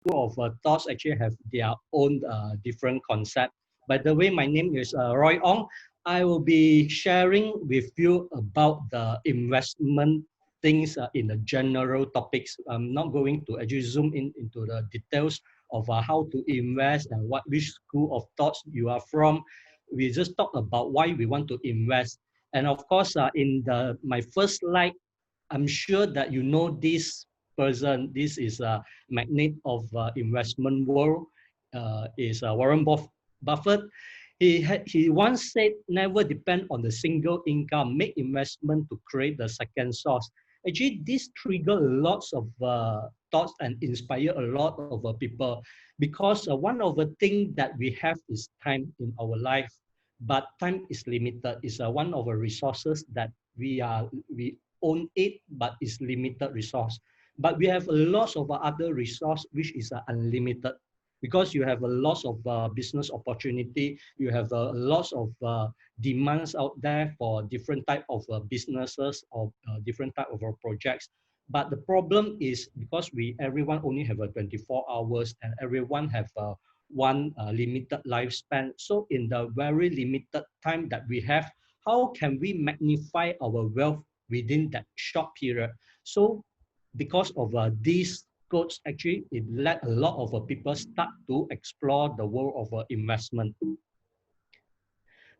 school of thoughts actually have their own different concept. By the way, my name is Roy Ong. I will be sharing with you about the investment things in the general topics. I'm not going to actually zoom into the details of how to invest and which school of thoughts you are from. We just talk about why we want to invest. And of course, in my first slide, I'm sure that you know this person. This is a magnate of investment world. Is Warren Buffett. He once said, "Never depend on the single income. Make investment to create the second source." Actually, this trigger lots of thoughts and inspire a lot of people, because one of the things that we have is time in our life, but time is limited. It's one of the resources that we own it, but it's limited resource. But we have a lot of other resource which is unlimited, because you have a lot of business opportunity. You have a lot of demands out there for different type of businesses or different type of projects. But the problem is, because everyone only have a 24 hours, and everyone have one limited lifespan. So in the very limited time that we have, how can we magnify our wealth within that short period? So because of these codes, actually, it led a lot of people start to explore the world of investment.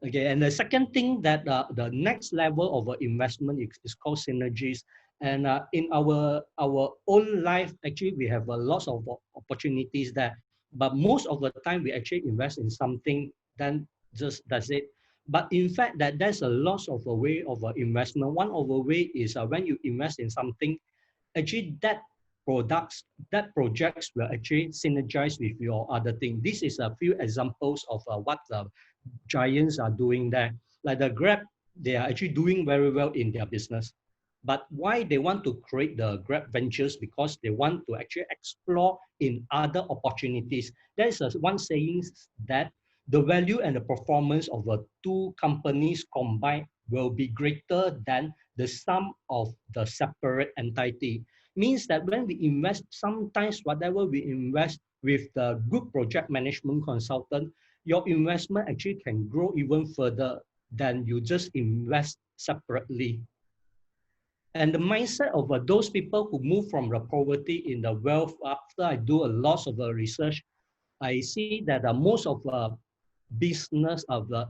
Okay, and the second thing that the next level of investment is called synergies. And in our own life, actually, we have a lot of opportunities there. But most of the time, we actually invest in something, then just that's it. But in fact, that there's a lot of a way of investment. One of the way is when you invest in something, actually that projects will actually synergize with your other thing. This is a few examples of what the giants are doing there. Like the Grab, they are actually doing very well in their business. But why they want to create the Grab Ventures? Because they want to actually explore in other opportunities. There is one saying that the value and the performance of the two companies combined will be greater than the sum of the separate entity. Means that when we invest, sometimes whatever we invest with the good project management consultant, your investment actually can grow even further than you just invest separately. And the mindset of those people who move from the poverty in the wealth, after I do a lot of research, I see that most of business of the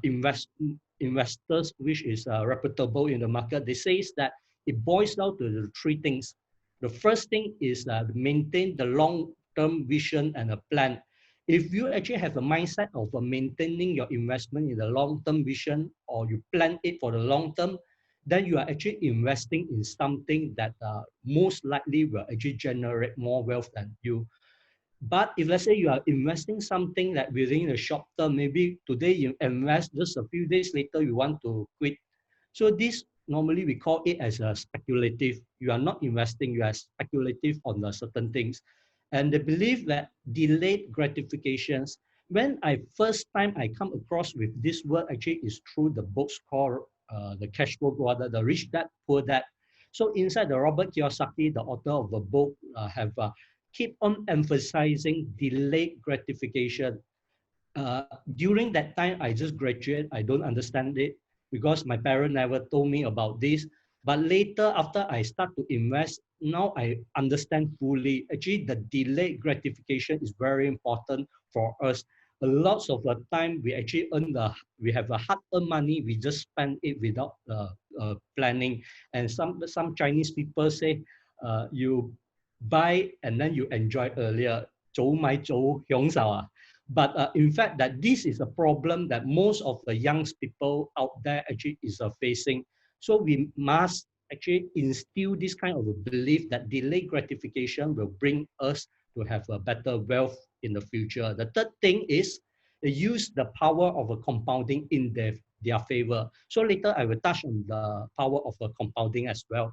investors, which is reputable in the market, they say that it boils down to the three things. The first thing is maintain the long-term vision and a plan. If you actually have a mindset of maintaining your investment in the long-term vision, or you plan it for the long term, then you are actually investing in something that most likely will actually generate more wealth than you. But if let's say you are investing something that within the short term, maybe today you invest, just a few days later you want to quit. So this normally we call it as a speculative. You are not investing, you are speculative on the certain things. And they believe that delayed gratifications. When I first time I come across with this word, actually is through the books called the Cash Flow Brother, the Rich Dad Poor Dad. So inside the Robert Kiyosaki, the author of the book, have keep on emphasizing delayed gratification. During that time, I just graduated. I don't understand it because my parents never told me about this. But later, after I start to invest, now I understand fully. Actually, the delayed gratification is very important for us. A lot of the time, we actually we have a hard-earned money. We just spend it without planning. And some Chinese people say, you buy and then you enjoy earlier. 早買早享受啊. But in fact, that this is a problem that most of the young people out there actually is facing. So we must actually instill this kind of a belief that delayed gratification will bring us to have a better wealth in the future. The third thing is they use the power of a compounding in their favor. So later I will touch on the power of a compounding as well.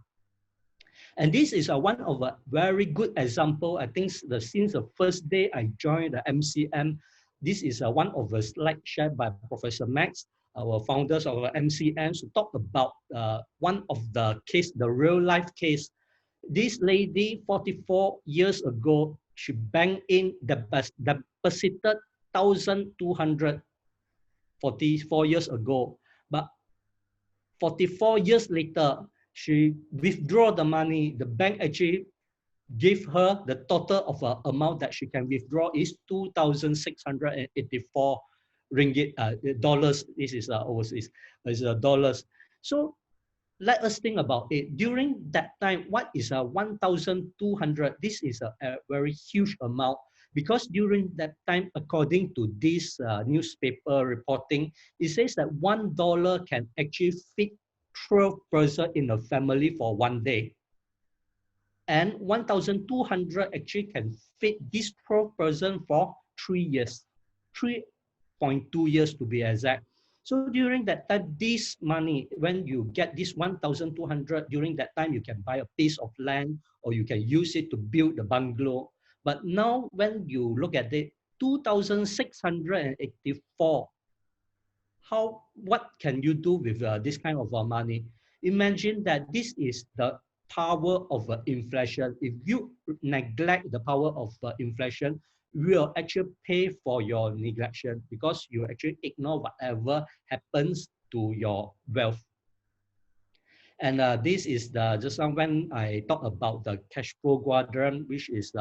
And this is one of a very good example. I think since the first day I joined the MCM, this is one of the slides shared by Professor Max, our founders of MCM, to talk about one of the case, the real life case. This lady, 44 years ago, she banked in deposited 1,200 44 years ago. But 44 years later, she withdraw the money. The bank actually give her the total of amount that she can withdraw is 2,684 ringgit, dollars. This is overseas, is dollars. So let us think about it. During that time, what is a 1,200? This is a very huge amount because during that time, according to this newspaper reporting, it says that $1 can actually feed 12 person in a family for one day. And 1,200 actually can feed this 12 person for 3 years, 3.2 years to be exact. So during that time, this money, when you get this 1,200, during that time, you can buy a piece of land or you can use it to build the bungalow. But now when you look at it, 2,684, what can you do with this kind of money? Imagine that this is the power of inflation. If you neglect the power of inflation, you will actually pay for your neglection because you actually ignore whatever happens to your wealth. And this is the just when I talk about the cash flow quadrant, which is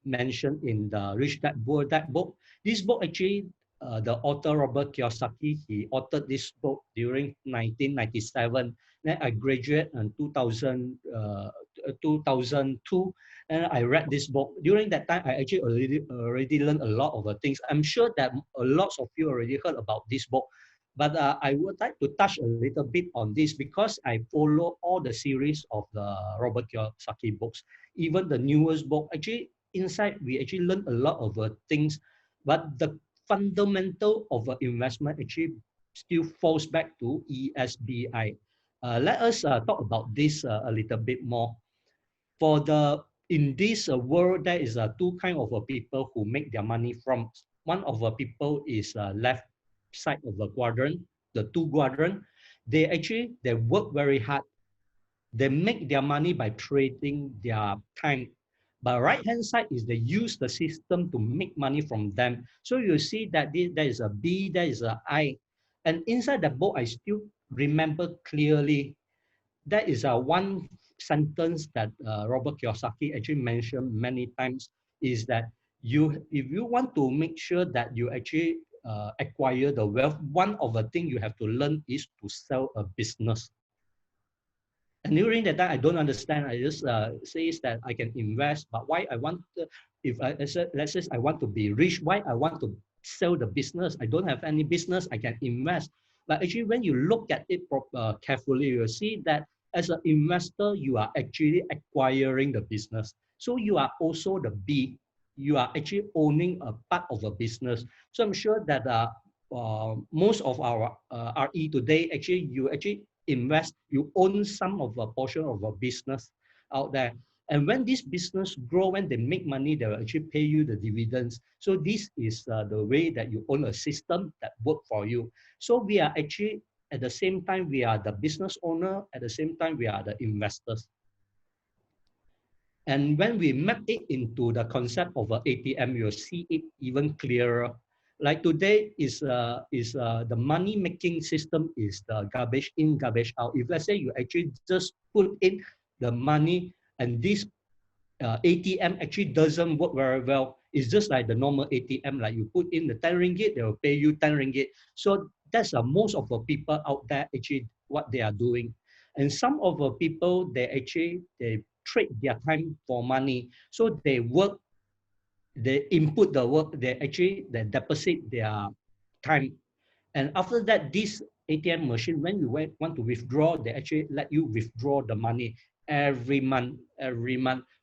mentioned in the Rich Dad Poor Dad book. This book actually, the author Robert Kiyosaki, he authored this book during 1997. Then I graduated in 2002, and I read this book. During that time, I actually already learned a lot of the things. I'm sure that a lot of you already heard about this book. But I would like to touch a little bit on this because I follow all the series of the Robert Kiyosaki books, even the newest book. Actually, inside we actually learn a lot of things, but the fundamental of investment actually still falls back to ESBI. Let us talk about this a little bit more. For the in this world, there is two kind of people who make their money from. One of the people is left side of the quadrant, the two quadrant. They work very hard. They make their money by trading their time. But right hand side is they use the system to make money from them. So you see that there is a B, there is a I, and inside the book I still remember clearly. That is one sentence that Robert Kiyosaki actually mentioned many times is that if you want to make sure that you actually acquire the wealth, one of the things you have to learn is to sell a business. And during that time, I don't understand. I just says that I can invest, but why I want to, if I let's say I want to be rich, why I want to sell the business? I don't have any business. I can invest. But actually, when you look at it carefully, you'll see that as an investor, you are actually acquiring the business. So you are also the B. You are actually owning a part of a business. So I'm sure that most of our RE today, actually, you actually invest, you own some of a portion of a business out there. And when this business grow, when they make money, they will actually pay you the dividends. So this is the way that you own a system that work for you. So we are actually, at the same time, we are the business owner. At the same time, we are the investors. And when we map it into the concept of an ATM, you'll see it even clearer. Like today the money making system is the garbage in, garbage out. If let's say you actually just put in the money and this ATM actually doesn't work very well. It's just like the normal ATM, like you put in the 10 ringgit, they will pay you 10 ringgit. So that's most of the people out there actually what they are doing. And some of the people, they trade their time for money. So they work, they input the work, they deposit their time. And after that, this ATM machine, when you want to withdraw, they actually let you withdraw the money every month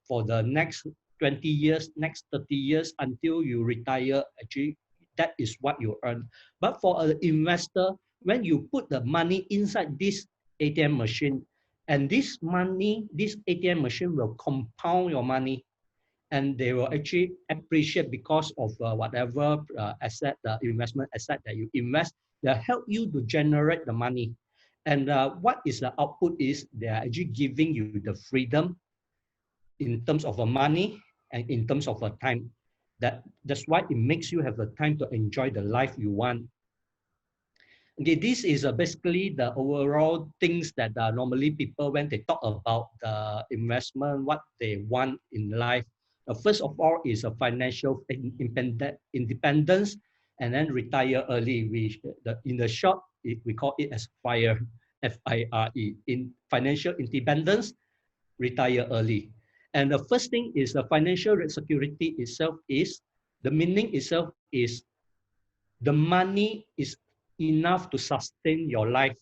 for the next 20 years, next 30 years until you retire. Actually, that is what you earn. But for an investor, when you put the money inside this ATM machine, and this ATM machine will compound your money, and they will actually appreciate because of whatever investment asset that you invest. They help you to generate the money. And what is the output is they are actually giving you the freedom in terms of money and in terms of a time. That's why it makes you have the time to enjoy the life you want. Okay, this is basically the overall things that normally people, when they talk about the investment, what they want in life. First of all is a financial independence, and then retire early. In the short, we call it as FIRE, FIRE, in financial independence, retire early. And the first thing is the financial security itself is, the meaning itself is the money is enough to sustain your life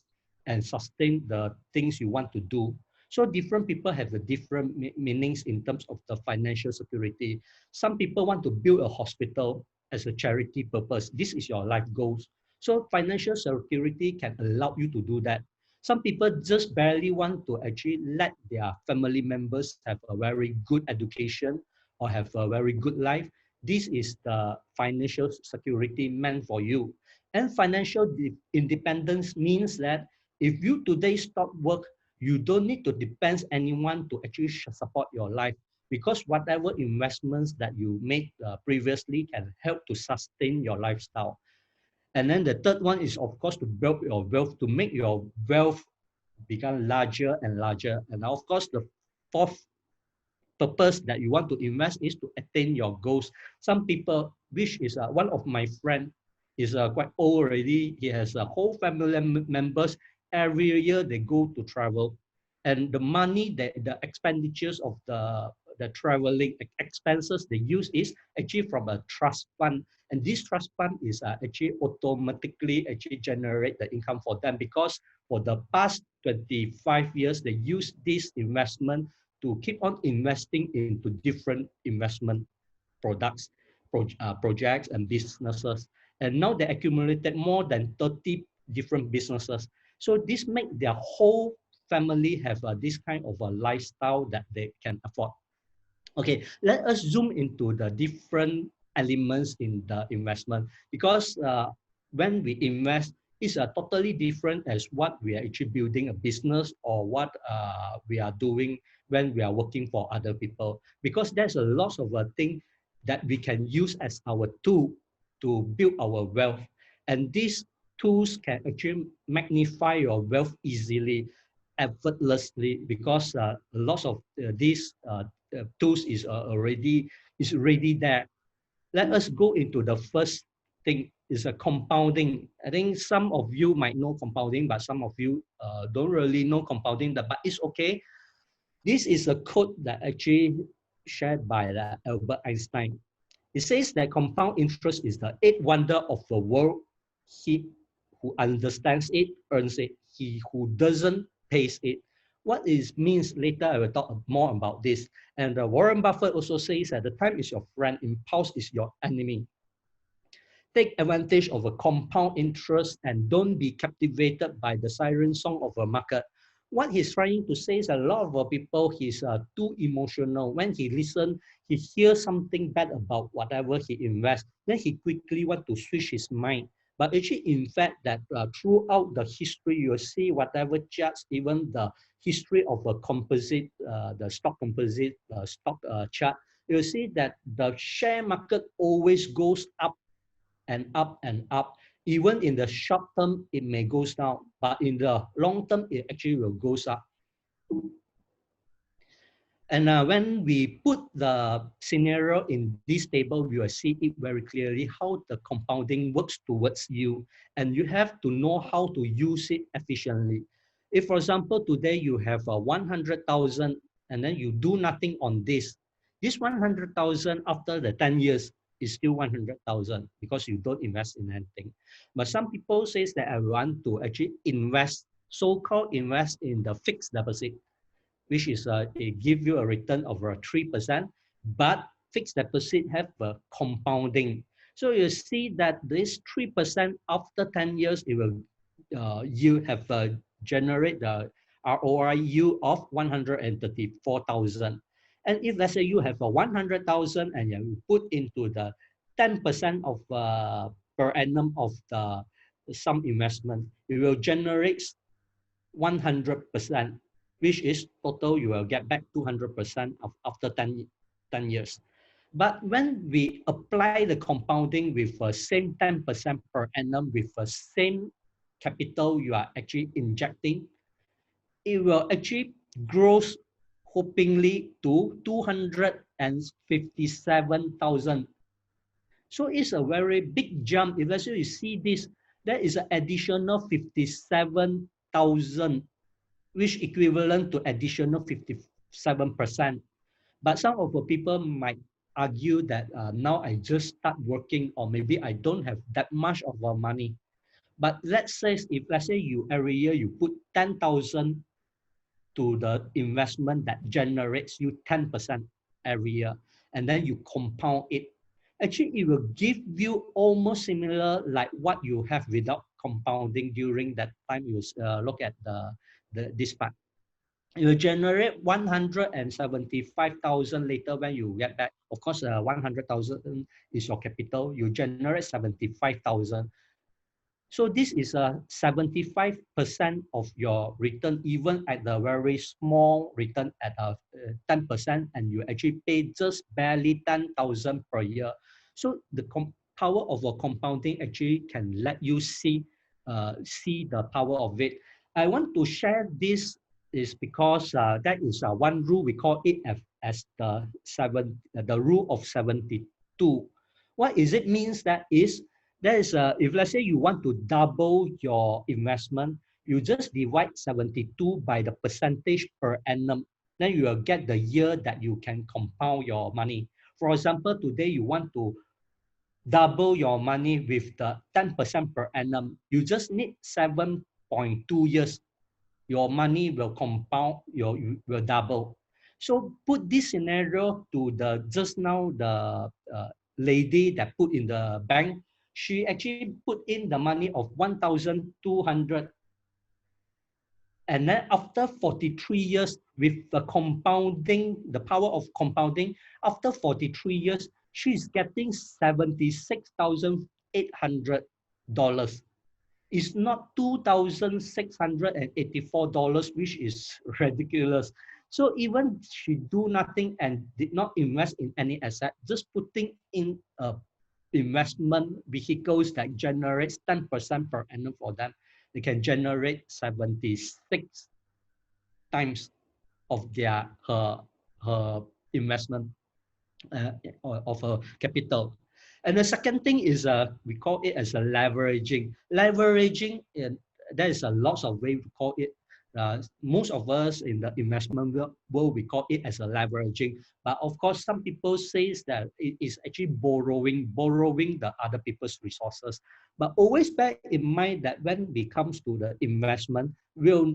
and sustain the things you want to do. So different people have the different meanings in terms of the financial security. Some people want to build a hospital as a charity purpose. This is your life goals. So financial security can allow you to do that. Some people just barely want to actually let their family members have a very good education or have a very good life. This is the financial security meant for you. And financial independence means that if you today stop work, you don't need to depend anyone to actually support your life, because whatever investments that you made previously can help to sustain your lifestyle. And then the third one is, of course, to build your wealth, to make your wealth become larger and larger. And of course, the fourth purpose that you want to invest is to attain your goals. Some people, which is one of my friend, is quite old already. He has a whole family members. Every year they go to travel, and the money, the expenditures of the traveling expenses they use is actually from a trust fund, and this trust fund is actually automatically actually generate the income for them, because for the past 25 years they use this investment to keep on investing into different investment products, projects and businesses. And now they accumulated more than 30 different businesses. So this make their whole family have this kind of a lifestyle that they can afford. Okay, let us zoom into the different elements in the investment, because when we invest, it's totally different as what we are actually building a business, or what we are doing when we are working for other people, because there's a lot of things that we can use as our tool to build our wealth. And these tools can actually magnify your wealth easily, effortlessly, because lots of these tools is already there. Let us go into the first thing, is a compounding. I think some of you might know compounding, but some of you don't really know compounding, but it's okay. This is a quote that actually shared by Albert Einstein. It says that compound interest is the eighth wonder of the world. He who understands it earns it. He who doesn't pays it. What it means, later I will talk more about this. And Warren Buffett also says that the time is your friend, impulse is your enemy. Take advantage of a compound interest and don't be captivated by the siren song of a market. What he's trying to say is a lot of people, he's too emotional. When he listens, he hears something bad about whatever he invests, then he quickly want to switch his mind. But actually, in fact, that throughout the history, you'll see whatever charts, even the history of a composite, the stock composite stock chart, you'll see that the share market always goes up and up and up. Even in the short term, it may go down, but in the long term, it actually will go up. And when we put the scenario in this table, we will see it very clearly how the compounding works towards you. And you have to know how to use it efficiently. If, for example, today you have 100,000 and then you do nothing on this 100,000 after the 10 years is still 100,000 because you don't invest in anything. But some people say that I want to actually invest, so-called invest in the fixed deposit, which is it give you a return of 3%, but fixed deposit have a compounding. So you see that this 3% after 10 years, it will you have generate the ROI yield of 134,000. And if let's say you have a 100,000 and you put into the 10% of per annum of the some investment, it will generate 100%, which is total you will get back 200% of after 10 years. But when we apply the compounding with the same 10% per annum with the same capital you are actually injecting, it will actually grow hopingly to 257,000. So it's a very big jump. If let's say you see this, that is an additional 57,000, which equivalent to additional 57%. But some of the people might argue that now I just start working, or maybe I don't have that much of money. But let's say if let's say you every year you put 10,000 to the investment that generates you 10% every year, and then you compound it, actually it will give you almost similar like what you have without compounding during that time you look at this part. You will generate 175,000 later when you get back. Of course, 100,000 is your capital. You generate 75,000. So this is a 75% of your return, even at the very small return at 10%, and you actually pay just barely 10,000 per year. So the power of a compounding actually can let you see the power of it. I want to share this is because that is one rule we call it as the rule of 72. What is it means that is that is, if let's say you want to double your investment, you just divide 72 by the percentage per annum. Then you will get the year that you can compound your money. For example, today you want to double your money with the 10% per annum. You just need 7.2 years. Your money will compound, will double. So put this scenario to the just now the lady that put in the bank. She actually put in the money of 1,200, and then after 43 years with the compounding, the power of compounding, after 43 years, she's getting $76,800. It's not $2,684, which is ridiculous. So even she do nothing and did not invest in any asset, just putting in investment vehicles that generates 10% per annum for them, they can generate 76 times of her investment uh, of a capital. And the second thing is we call it as a leveraging. Leveraging, there is a lots of way we call it. Most of us in the investment world, we call it as a leveraging. But of course, some people says that it is actually borrowing the other people's resources. But always bear in mind that when it comes to the investment, we'll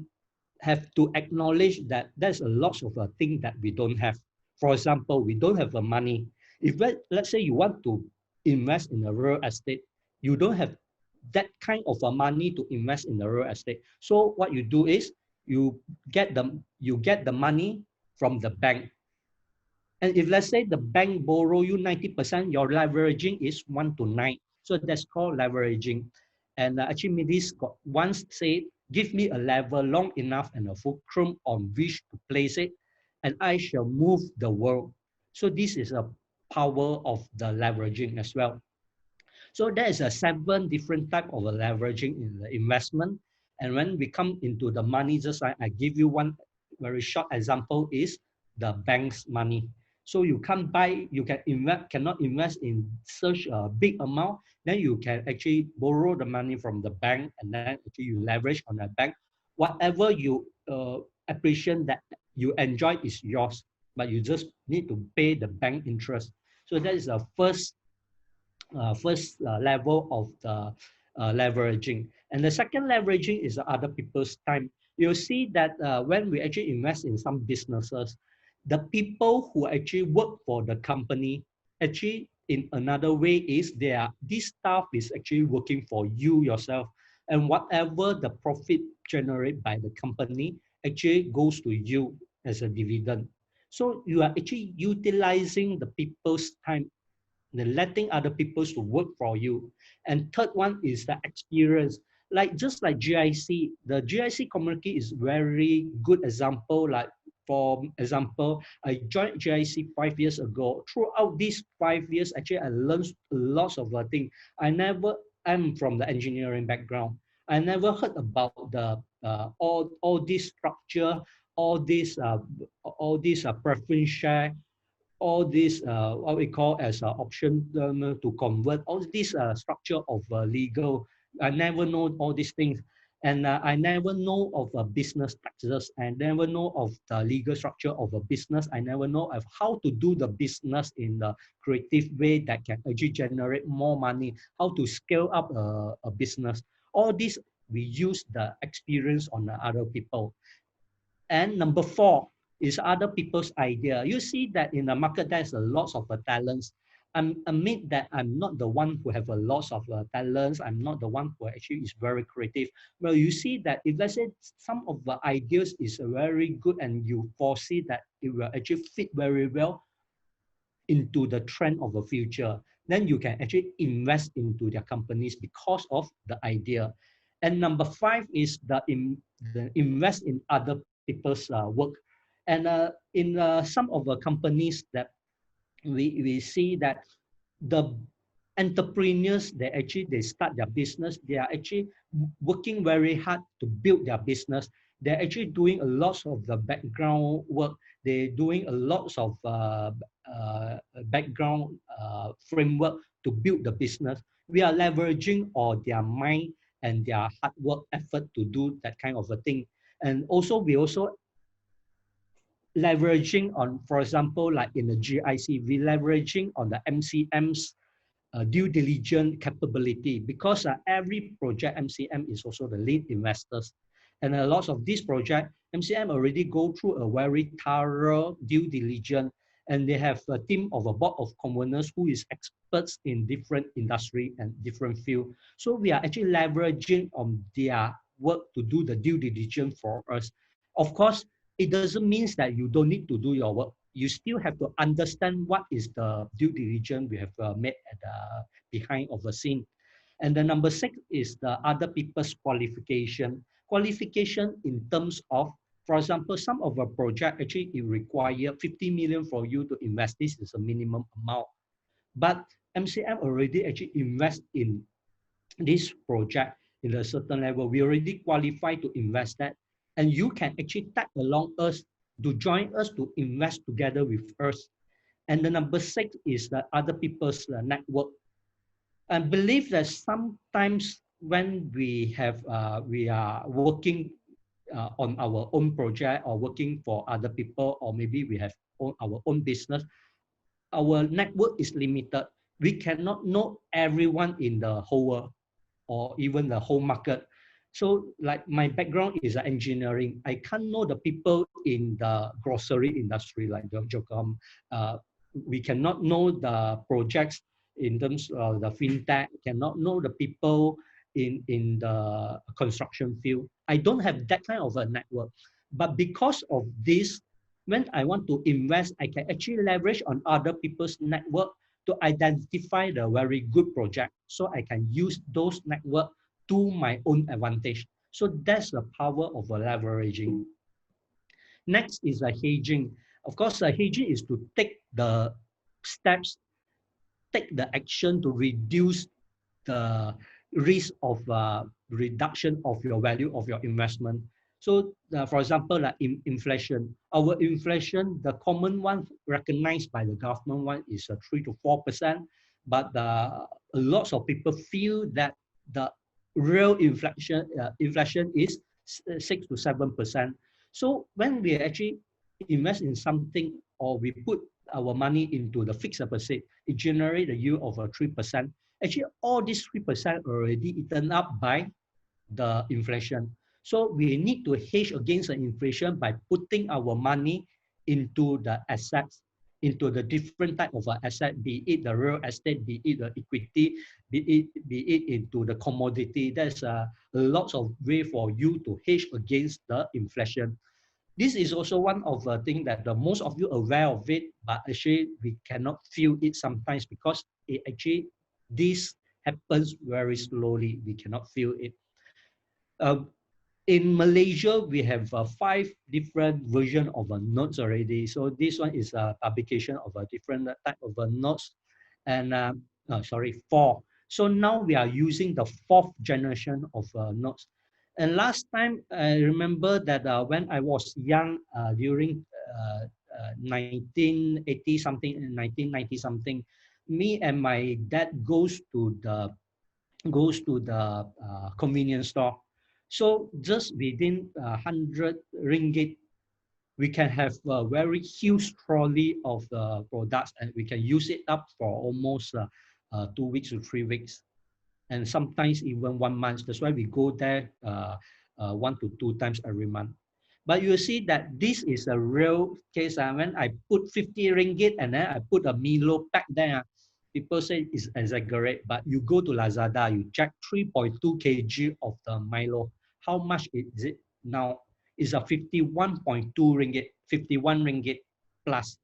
have to acknowledge that there's a lot of things that we don't have. For example, we don't have the money. If let's say you want to invest in a real estate, you don't have that kind of money to invest in the real estate. So what you do is you get the money from the bank. And if let's say the bank borrow you 90%, your leveraging is 1 to 9. So that's called leveraging. And actually, this once said, give me a level long enough and a fulcrum on which to place it, and I shall move the world. So this is a power of the leveraging as well. So there is a 7 different type of leveraging in the investment. And when we come into the money, just like I give you one very short example is the bank's money. So you can't buy, you cannot invest in such a big amount. Then you can actually borrow the money from the bank, and then actually you leverage on the bank. Whatever you appreciate that you enjoy is yours, but you just need to pay the bank interest. So that is the first level of the leveraging. And the second leveraging is other people's time. You'll see that when we actually invest in some businesses, the people who actually work for the company, actually in another way is this staff is actually working for you yourself. And whatever the profit generated by the company actually goes to you as a dividend. So you are actually utilizing the people's time, letting other people to work for you. And third one is the experience. Like just like GIC, the GIC community is very good example. Like for example, I joined GIC 5 years ago. Throughout these 5 years, actually, I learned lots of things. I'm from the engineering background. I never heard about the all this structure, all this preference share, all this what we call as option to convert, all this structure of legal. I never know all these things. And I never know of a business taxes. I never know of the legal structure of a business. I never know of how to do the business in the creative way that can actually generate more money, how to scale up a business. All this, we use the experience on the other people. And number four is other people's idea. You see that in the market, there's a lot of talents. Admit that I'm not the one who have a lot of talents. I'm not the one who actually is very creative. Well, you see that if let's say some of the ideas is very good and you foresee that it will actually fit very well into the trend of the future, then you can actually invest into their companies because of the idea. And number five is the invest in other people's work. And in some of the companies that we see that the entrepreneurs, they start their business, they are actually working very hard to build their business. They're actually doing a lot of the background work. They're doing a lot of background framework to build the business. We are leveraging all their mind and their hard work effort to do that kind of a thing. And also we also leveraging on, for example, like in the GIC, we leveraging on the MCM's due diligence capability, because every project MCM is also the lead investors. And a lot of this project, MCM already go through a very thorough due diligence, and they have a team of a board of conveners who is experts in different industry and different field. So we are actually leveraging on their work to do the due diligence for us. Of course, it doesn't mean that you don't need to do your work. You still have to understand what is the due diligence we have made at the behind of the scene. And the number six is the other people's qualification. Qualification in terms of, for example, some of a project actually it require 50 million for you to invest. This is a minimum amount. But MCM already actually invest in this project in a certain level. We already qualify to invest that. And you can actually tag along us to join us to invest together with us. And the number six is the other people's network. I believe that sometimes when we are working on our own project or working for other people, or maybe we have our own business, our network is limited. We cannot know everyone in the whole world or even the whole market. So like my background is engineering. I can't know the people in the grocery industry like the Jocom. We cannot know the projects in terms of the fintech, cannot know the people in the construction field. I don't have that kind of a network. But because of this, when I want to invest, I can actually leverage on other people's network to identify the very good project, so I can use those network to my own advantage. So that's the power of leveraging. Next is a hedging. Of course, hedging is to take the steps, take the action to reduce the risk of reduction of your value of your investment. So for example, like inflation, our inflation, the common one recognized by the government one is 3 to 4%, but lots of people feel that the real inflation is 6 to 7%. So when we actually invest in something or we put our money into the fixed deposit, it generates a yield of 3%. Actually, all these 3% already eaten up by the inflation. So we need to hedge against the inflation by putting our money into the assets, into the different type of asset, be it the real estate, be it the equity, be it into the commodity. There's a lots of way for you to hedge against the inflation. This is also one of the things that the most of you are aware of it, but actually we cannot feel it sometimes because it actually, this happens very slowly. We cannot feel it. in Malaysia, we have 5 different version of notes already. So this one is a publication of a different type of notes, and sorry, 4. So now we are using the 4th generation of notes. And last time I remember that when I was young, during 1980 something, 1990 something, me and my dad goes to the convenience store. So just within 100 ringgit, we can have a very huge trolley of the products, and we can use it up for almost 2 weeks to 3 weeks, and sometimes even 1 month. That's why we go there 1 to 2 times every month. But you see that this is a real case. When I put 50 ringgit and then I put a Milo pack there, people say it's exaggerate. But you go to Lazada, you check 3.2 kg of the Milo. How much is it now? It's a 51.2 ringgit, 51 ringgit plus.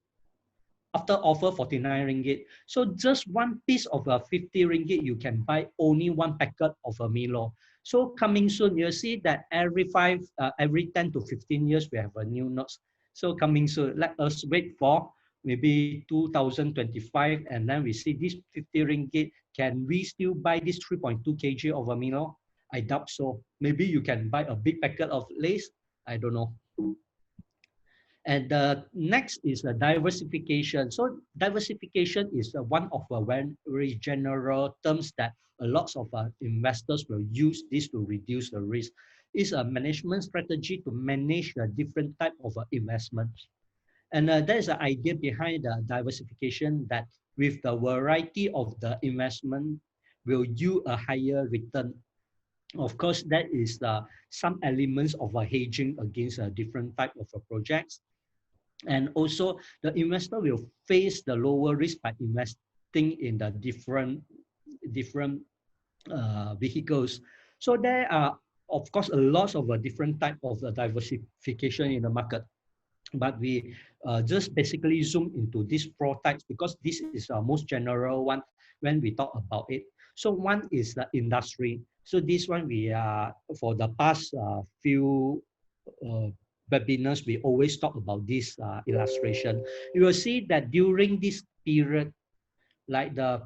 After offer 49 ringgit. So just one piece of a 50 ringgit, you can buy only one packet of a Milo. So coming soon, you'll see that every 10 to 15 years, we have a new notes. So coming soon, let us wait for maybe 2025, and then we see this 50 ringgit. Can we still buy this 3.2 kg of a Milo? I doubt so. Maybe you can buy a big packet of Lays. I don't know. And the next is the diversification. So diversification is one of the very general terms that a lot of investors will use this to reduce the risk. It's a management strategy to manage the different type of investments. And there is an idea behind the diversification that with the variety of the investment will yield a higher return. Of course, that is some elements of a hedging against a different type of projects. And also the investor will face the lower risk by investing in the different vehicles. So there are, of course, a lot of different type of diversification in the market, but we just basically zoom into these 4 types because this is the most general one when we talk about it. So one is the industry. So this one we are for the past few uh, webinars, we always talk about this illustration. You will see that during this period, like the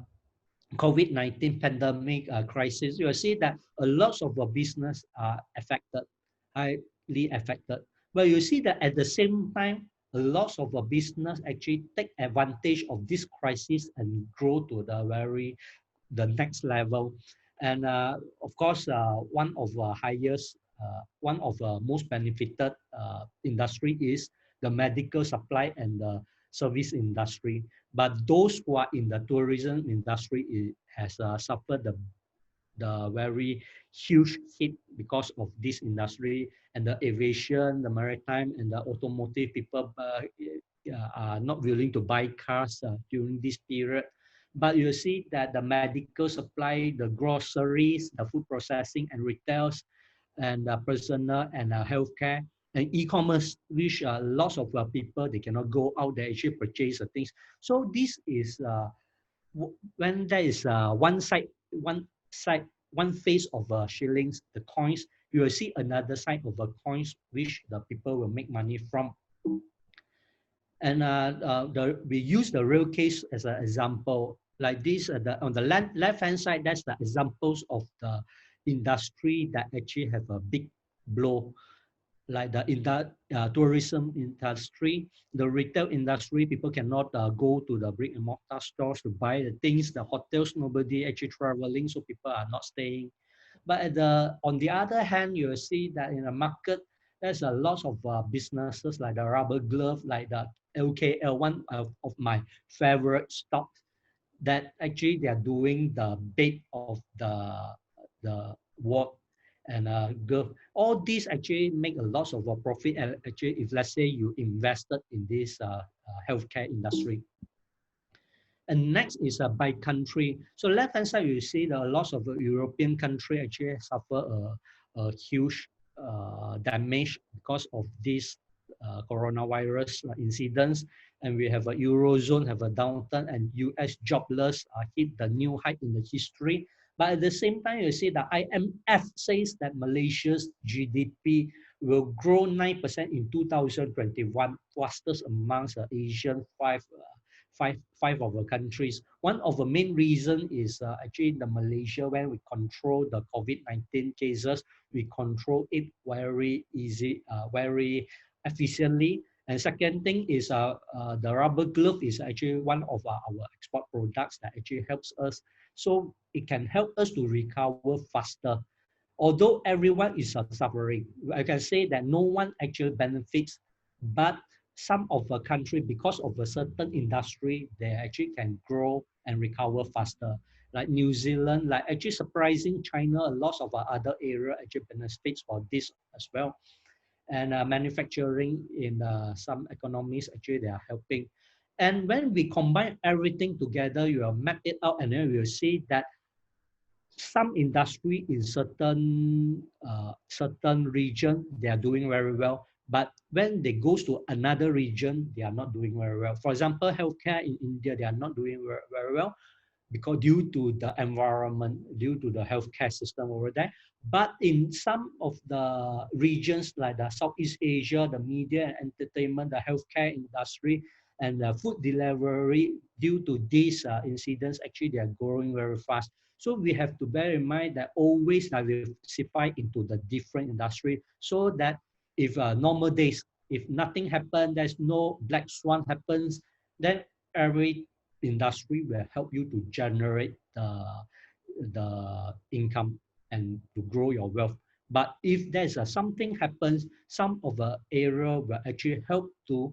COVID-19 pandemic crisis, you will see that a lot of the business are affected, highly affected. But you see that at the same time, a lot of the business actually take advantage of this crisis and grow to the next level. And of course, one of the most benefited industry is the medical supply and the service industry. But those who are in the tourism industry has suffered the very huge hit because of this industry, and the aviation, the maritime, and the automotive people are not willing to buy cars during this period. But you see that the medical supply, the groceries, the food processing and retails, and personal and healthcare and e-commerce, which lots of people, they cannot go out, they actually purchase the things. So this is when there is one face of shillings, the coins, you will see another side of the coins which the people will make money from. And we use the real case as an example. Like this, on the left-hand side, that's the examples of the industry that actually have a big blow, like tourism industry, the retail industry. People cannot go to the brick and mortar stores to buy the things. The hotels, nobody actually traveling, so people are not staying. But on the other hand, you will see that in the market, there's a lot of businesses like the rubber glove, like the LKL, one of my favorite stocks, that actually they are doing the bait of the work and all these actually make a lot of profit. And actually, if let's say you invested in this healthcare industry. And next is by country. So left hand side, you see the loss of the European country actually suffer a huge damage because of this coronavirus incidents. And we have a Eurozone have a downturn, and US jobless hit the new height in the history. But at the same time, you see that IMF says that Malaysia's GDP will grow 9% in 2021, fastest amongst the Asian five of the countries. One of the main reason is actually the Malaysia, when we control the COVID-19 cases, we control it very easy, very efficiently. And second thing is the rubber glove is actually one of our export products that actually helps us. So it can help us to recover faster. Although everyone is suffering, I can say that no one actually benefits, but some of the country, because of a certain industry, they actually can grow and recover faster. Like New Zealand, like actually surprising China, a lot of other area actually benefits for this as well. And manufacturing in some economies, actually they are helping. And when we combine everything together, you will map it out, and then we will see that some industry in certain region, they are doing very well. But when they goes to another region, they are not doing very well. For example, healthcare in India, they are not doing very well because due to the environment, due to the healthcare system over there. But in some of the regions like the Southeast Asia, the media and entertainment, the healthcare industry, and the food delivery, due to these incidents, actually they are growing very fast. So we have to bear in mind that always diversify into the different industry, so that if normal days, if nothing happens, there's no black swan happens, then every industry will help you to generate the income and to grow your wealth. But if there's something happens, some of the area will actually help to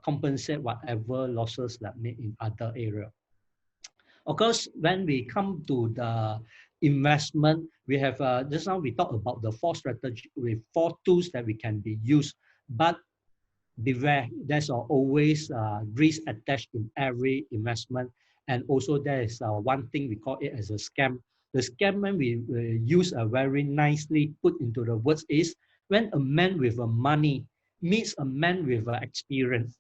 compensate whatever losses that made in other area. Of course, when we come to the investment, we have just now we talked about the four strategy with four tools that we can be used, but beware, there's always risk attached in every investment. And also there is one thing we call it as a scam. The scam, when we use a very nicely put into the words, is when a man with a money meets a man with experience.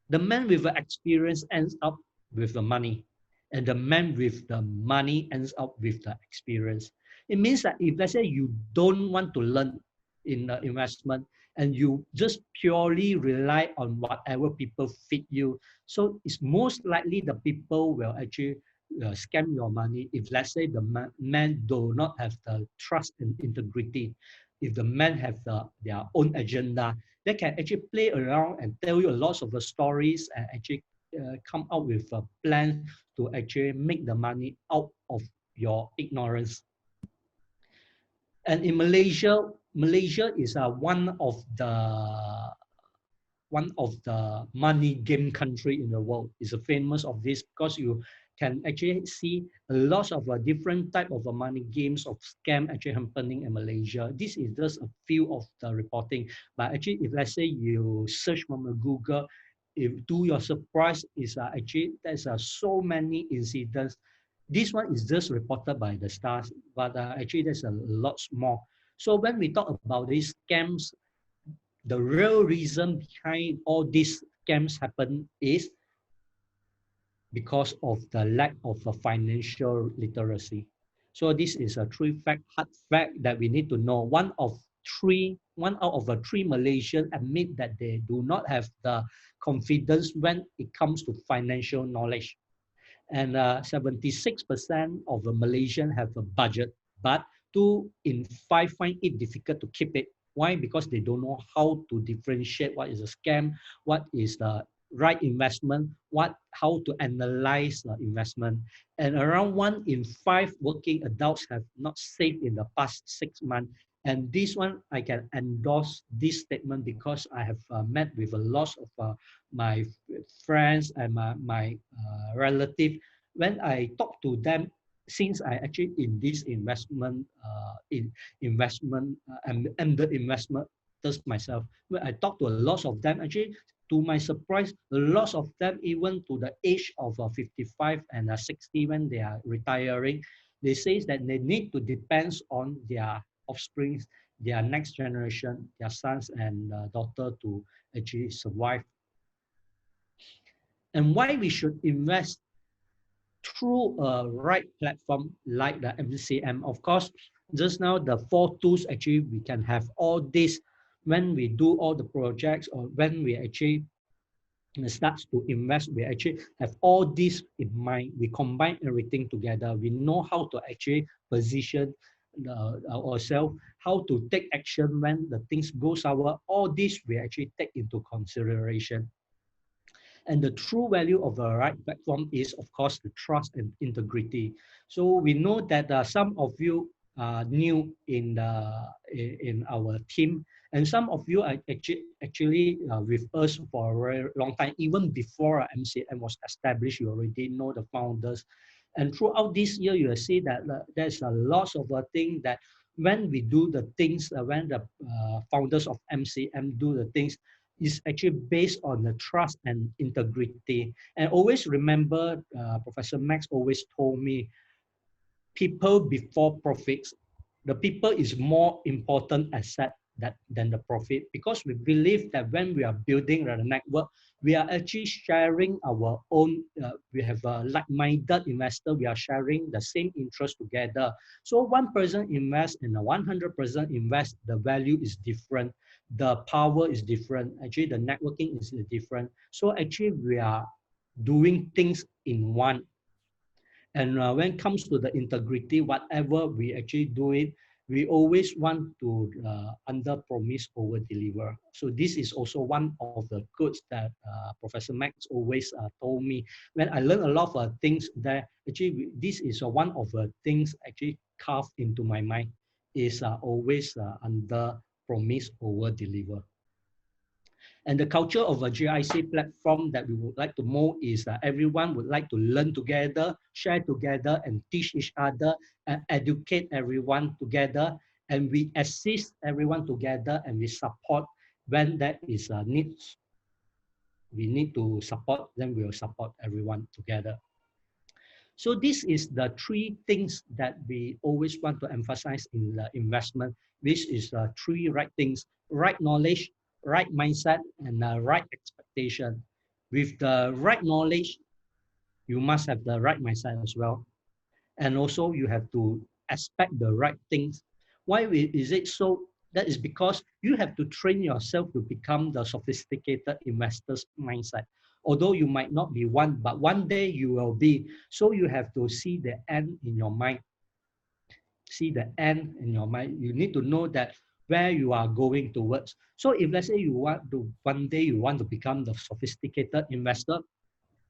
The man with the experience ends up with the money, and the man with the money ends up with the experience. It means that if let's say you don't want to learn in the investment, and you just purely rely on whatever people feed you, so it's most likely the people will actually scam your money. If let's say the man do not have the trust and integrity, if the men have their own agenda, they can actually play around and tell you a lot of the stories, and actually come out with a plan to actually make the money out of your ignorance. And in Malaysia, Malaysia is one of the money game country in the world. It's a famous of this because you can actually see a lot of different type of money games of scam actually happening in Malaysia. This is just a few of the reporting. But actually, if let's say you search from Google, if to your surprise is actually there's so many incidents. This one is just reported by the stars, but actually there's a lot more. So when we talk about these scams, the real reason behind all these scams happen is because of the lack of a financial literacy. So this is a hard fact that we need to know. One out of the three Malaysians admit that they do not have the confidence when it comes to financial knowledge. And 76% of the Malaysian have a budget, but 2 in 5 find it difficult to keep it. Why? Because they don't know how to differentiate what is a scam, what is the right investment, how to analyze the investment. And around 1 in 5 working adults have not saved in the past 6 months. And this one, I can endorse this statement because I have met with a lot of my friends and my relative. When I talk to them, since I actually in this investment, I'm the investment myself. When I talk to a lot of them, actually, to my surprise, a lot of them, even to the age of 55 and 60, when they are retiring, they say that they need to depend on their offspring, their next generation, their sons and daughter to actually survive. And why we should invest through a right platform like the MCM. Of course, just now the four tools actually we can have all this when we do all the projects or when we actually starts to invest, we actually have all this in mind. We combine everything together. We know how to actually position ourselves, how to take action when the things go sour. All this we actually take into consideration. And the true value of the right platform is, of course, the trust and integrity. So we know that some of you are new in our team, and some of you are actually with us for a very long time. Even before MCM was established, you already know the founders. And throughout this year, you will see that there's a lot of thing that when we do the things, when the founders of MCM do the things, is actually based on the trust and integrity. And always remember, Professor Max always told me, people before profits. The people is more important asset than the profit, because we believe that when we are building the network, we are actually sharing our own, we have a like-minded investor, we are sharing the same interest together. So one person invest and a 100% invest, the value is different, the power is different, actually the networking is different. So actually we are doing things in one. And when it comes to the integrity, whatever we actually do it, we always want to under promise, over deliver. So this is also one of the quotes that Professor Max always told me. When I learned a lot of things that actually, this is one of the things actually carved into my mind, is always under promise, over deliver. And the culture of a GIC platform that we would like to mold is everyone would like to learn together, share together, and teach each other, and educate everyone together. And we assist everyone together, and we support when that is needs. We need to support, then we will support everyone together. So this is the three things that we always want to emphasize in the investment, which is the three right things: right knowledge, right mindset, and right expectation. With the right knowledge, you must have the right mindset as well. And also you have to expect the right things. Why is it so? That is because you have to train yourself to become the sophisticated investor's mindset. Although you might not be one, but one day you will be. So you have to see the end in your mind. See the end in your mind. You need to know that where you are going towards. So if let's say you want to, one day you want to become the sophisticated investor,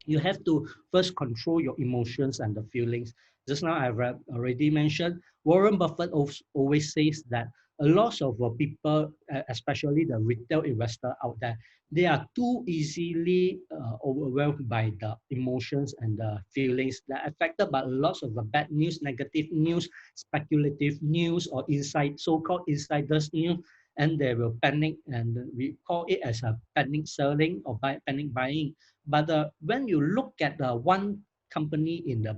you have to first control your emotions and the feelings. Just now I've already mentioned, Warren Buffett always says that a lot of people, especially the retail investor out there, they are too easily overwhelmed by the emotions and the feelings. They're affected by lots of the bad news, negative news, speculative news, or inside so-called insiders news, and they will panic, and we call it as a panic selling or panic buying. But when you look at the one company in the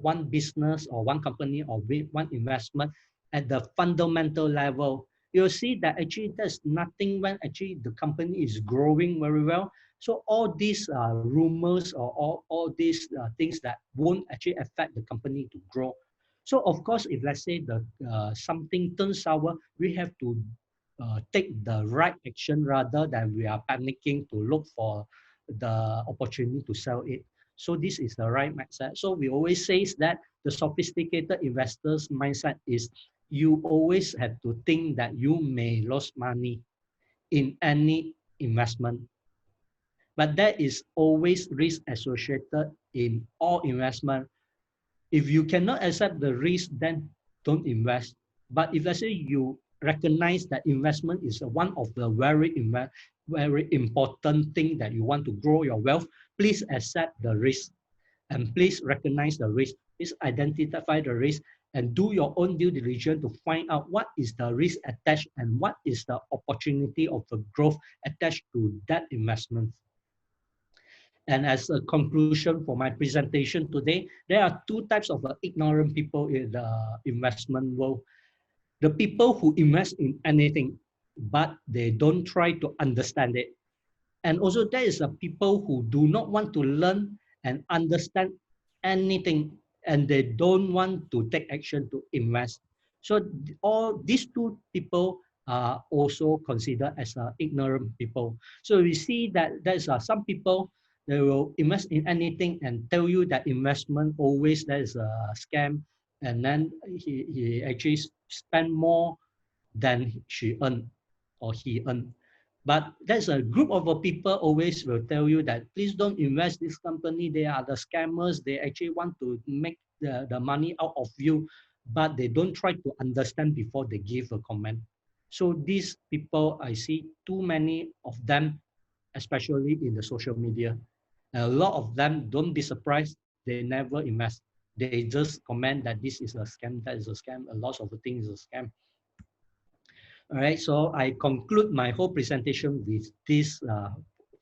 one business or one company or one investment at the fundamental level, you'll see that actually there's nothing when actually the company is growing very well. So all these rumors or all these things that won't actually affect the company to grow. So of course, if let's say the something turns sour, we have to take the right action rather than we are panicking to look for the opportunity to sell it. So this is the right mindset. So we always say that the sophisticated investors mindset is you always have to think that you may lose money in any investment, but there is always risk associated in all investment. If you cannot accept the risk, then don't invest. But if let's say you recognize that investment is one of the very important thing that you want to grow your wealth, please accept the risk and please recognize the risk. Please identify the risk and do your own due diligence to find out what is the risk attached and what is the opportunity of the growth attached to that investment. And as a conclusion for my presentation today, there are two types of ignorant people in the investment world. The people who invest in anything, but they don't try to understand it. And also there is a people who do not want to learn and understand anything, and they don't want to take action to invest. So all these two people are also considered as ignorant people. So we see that there's some people, they will invest in anything and tell you that investment always there is a scam, and then he actually spend more than she earned or he earned. But there's a group of people always will tell you that please don't invest this company. They are the scammers. They actually want to make the money out of you, but they don't try to understand before they give a comment. So these people, I see too many of them, especially in the social media. A lot of them, don't be surprised, they never invest. They just comment that this is a scam, that is a scam, a lot of the things is a scam. All right, so I conclude my whole presentation with this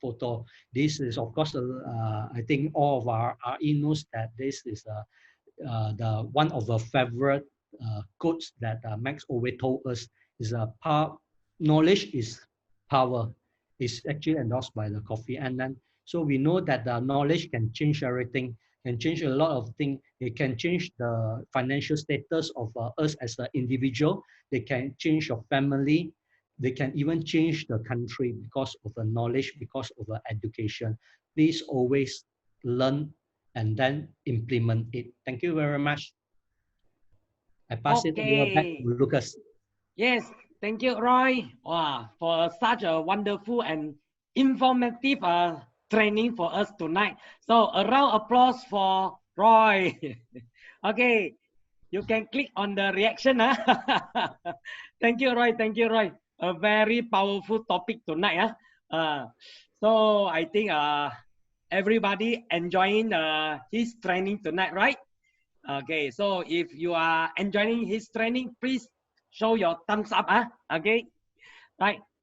photo. This is, of course, I think all of our knows that this is the one of the favorite quotes that Max always told us is knowledge is power. It's actually endorsed by the Kofi Annan. So we know that the knowledge can change everything, can change a lot of things. It can change the financial status of us as an individual. They can change your family. They can even change the country because of the knowledge, because of the education. Please always learn and then implement it. Thank you very much. I pass it over back to Okay. Lucas. Yes, thank you, Roy, wow, for such a wonderful and informative training for us tonight. So a round of applause for Roy. Okay, you can click on the reaction. Thank you, Roy. Thank you, Roy. A very powerful topic tonight. So I think everybody enjoying his training tonight, right? Okay, so if you are enjoying his training, please show your thumbs up. Okay, right.